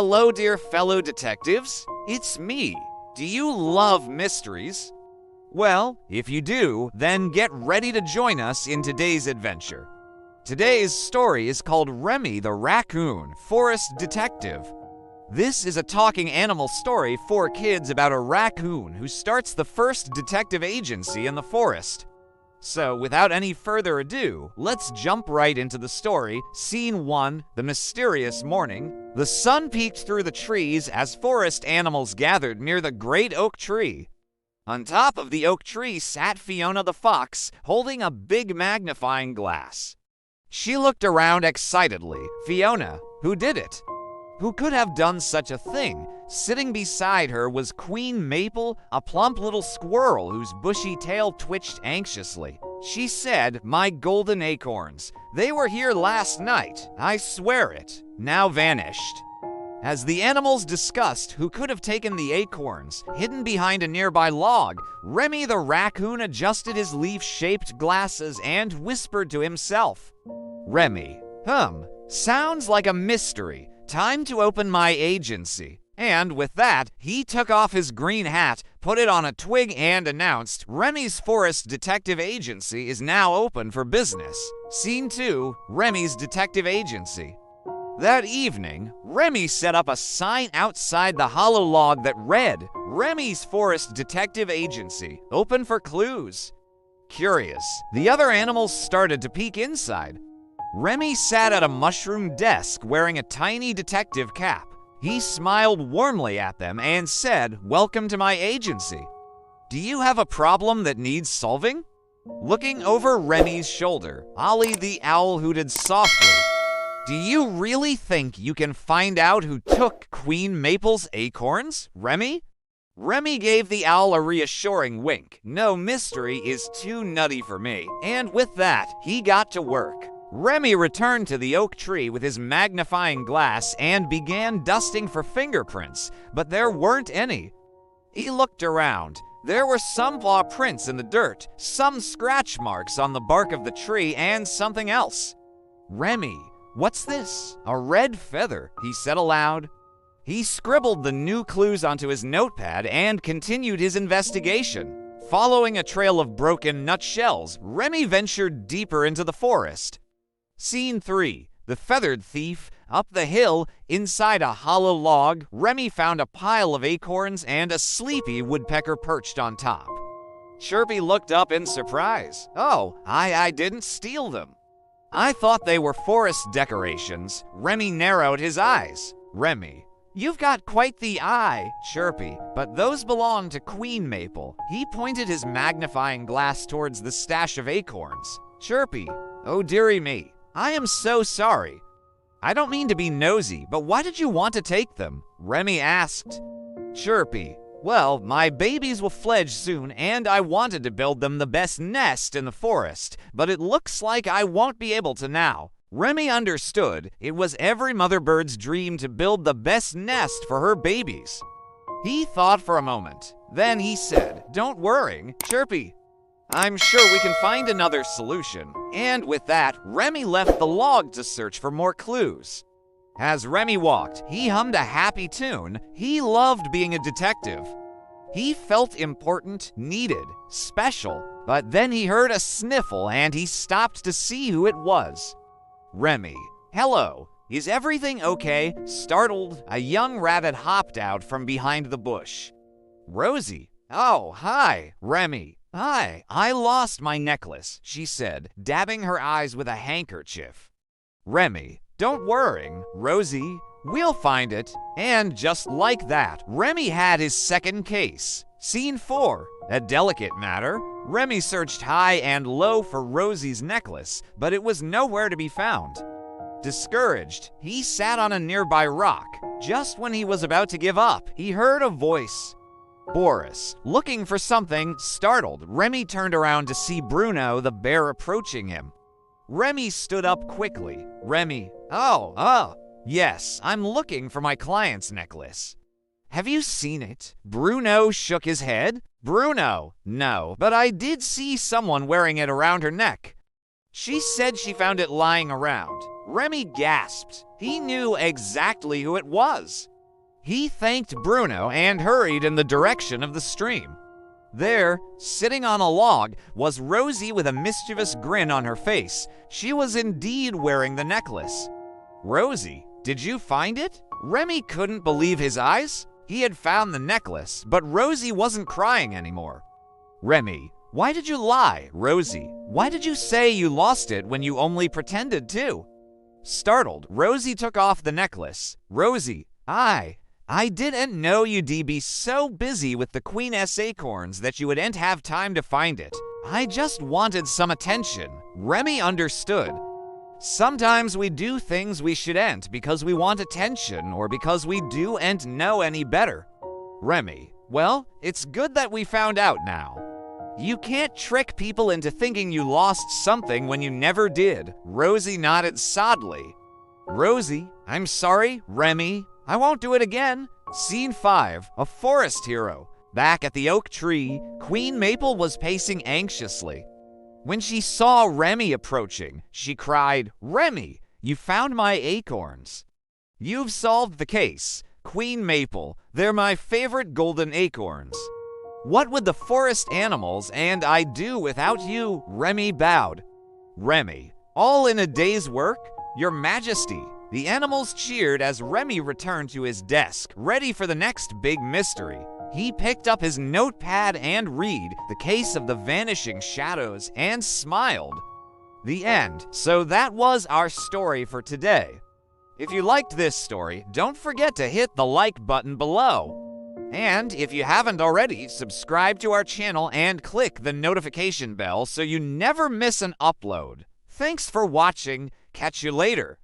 Hello, dear fellow detectives. It's me. Do you love mysteries? Well, if you do, then get ready to join us in today's adventure. Today's story is called Remy the Raccoon, Forest Detective. This is a talking animal story for kids about a raccoon who starts the first detective agency in the forest. So, without any further ado, let's jump right into the story. Scene 1, the mysterious morning. The sun peeked through the trees as forest animals gathered near the great oak tree. On top of the oak tree sat Fiona the fox, holding a big magnifying glass. She looked around excitedly. Fiona, who did it? Who could have done such a thing? Sitting beside her was Queen Maple, a plump little squirrel whose bushy tail twitched anxiously. She said, "My golden acorns. They were here last night. I swear it. Now vanished." As the animals discussed who could have taken the acorns, hidden behind a nearby log, Remy the raccoon adjusted his leaf-shaped glasses and whispered to himself. Remy, sounds like a mystery. Time to open my agency. And with that, he took off his green hat, put it on a twig, and announced, Remy's Forest Detective Agency is now open for business. Scene 2, Remy's Detective Agency. That evening, Remy set up a sign outside the hollow log that read, Remy's Forest Detective Agency, open for clues. Curious, the other animals started to peek inside. Remy sat at a mushroom desk wearing a tiny detective cap. He smiled warmly at them and said, "Welcome to my agency. Do you have a problem that needs solving?" Looking over Remy's shoulder, Ollie the owl hooted softly. "Do you really think you can find out who took Queen Maple's acorns, Remy?" Remy gave the owl a reassuring wink. No mystery is too nutty for me. And with that, he got to work. Remy returned to the oak tree with his magnifying glass and began dusting for fingerprints, but there weren't any. He looked around. There were some paw prints in the dirt, some scratch marks on the bark of the tree, and something else. Remy, what's this? A red feather, he said aloud. He scribbled the new clues onto his notepad and continued his investigation. Following a trail of broken nutshells, Remy ventured deeper into the forest. Scene 3, the feathered thief. Up the hill, inside a hollow log, Remy found a pile of acorns and a sleepy woodpecker perched on top. Chirpy looked up in surprise. "Oh, I didn't steal them. I thought they were forest decorations." Remy narrowed his eyes. "Remy, you've got quite the eye, Chirpy, but those belong to Queen Maple." He pointed his magnifying glass towards the stash of acorns. "Chirpy, oh dearie me, I am so sorry. I don't mean to be nosy, but why did you want to take them?" Remy asked. Chirpy, "Well, my babies will fledge soon, and I wanted to build them the best nest in the forest, but it looks like I won't be able to now." Remy understood. It was every mother bird's dream to build the best nest for her babies. He thought for a moment. Then he said, "Don't worry, Chirpy. I'm sure we can find another solution." And with that, Remy left the log to search for more clues. As Remy walked, he hummed a happy tune. He loved being a detective. He felt important, needed, special, but then he heard a sniffle and he stopped to see who it was. Remy, hello, is everything okay? Startled, a young rabbit hopped out from behind the bush. Rosie, oh, hi, Remy. "Hi, I lost my necklace," she said, dabbing her eyes with a handkerchief. Remy, "Don't worry, Rosie. We'll find it." And just like that, Remy had his second case. Scene 4, a delicate matter. Remy searched high and low for Rosie's necklace, but it was nowhere to be found. Discouraged, he sat on a nearby rock. Just when he was about to give up, he heard a voice. Boris, looking for something. Startled, Remy turned around to see Bruno the bear approaching him. Remy stood up quickly. Remy, oh, yes, I'm looking for my client's necklace. Have you seen it? Bruno shook his head. Bruno, no, but I did see someone wearing it around her neck. She said she found it lying around. Remy gasped. He knew exactly who it was. He thanked Bruno and hurried in the direction of the stream. There, sitting on a log, was Rosie with a mischievous grin on her face. She was indeed wearing the necklace. "Rosie, did you find it?" Remy couldn't believe his eyes. He had found the necklace, but Rosie wasn't crying anymore. "Remy, why did you lie, Rosie? Why did you say you lost it when you only pretended to?" Startled, Rosie took off the necklace. "Rosie, I didn't know you'd be so busy with the Queen-S acorns that you wouldn't have time to find it. I just wanted some attention." Remy understood. Sometimes we do things we shouldn't because we want attention or because we don't know any better. Remy, well, it's good that we found out now. You can't trick people into thinking you lost something when you never did. Rosie nodded sadly. "Rosie, I'm sorry, Remy. I won't do it again." Scene 5, a forest hero. Back at the oak tree, Queen Maple was pacing anxiously. When she saw Remy approaching, she cried, "Remy, you found my acorns." "You've solved the case, Queen Maple. They're my favorite golden acorns." "What would the forest animals and I do without you?" Remy bowed. "Remy, all in a day's work? Your Majesty." The animals cheered as Remy returned to his desk, ready for the next big mystery. He picked up his notepad and read The Case of the Vanishing Shadows and smiled. The end. So that was our story for today. If you liked this story, don't forget to hit the like button below. And if you haven't already, subscribe to our channel and click the notification bell so you never miss an upload. Thanks for watching. Catch you later.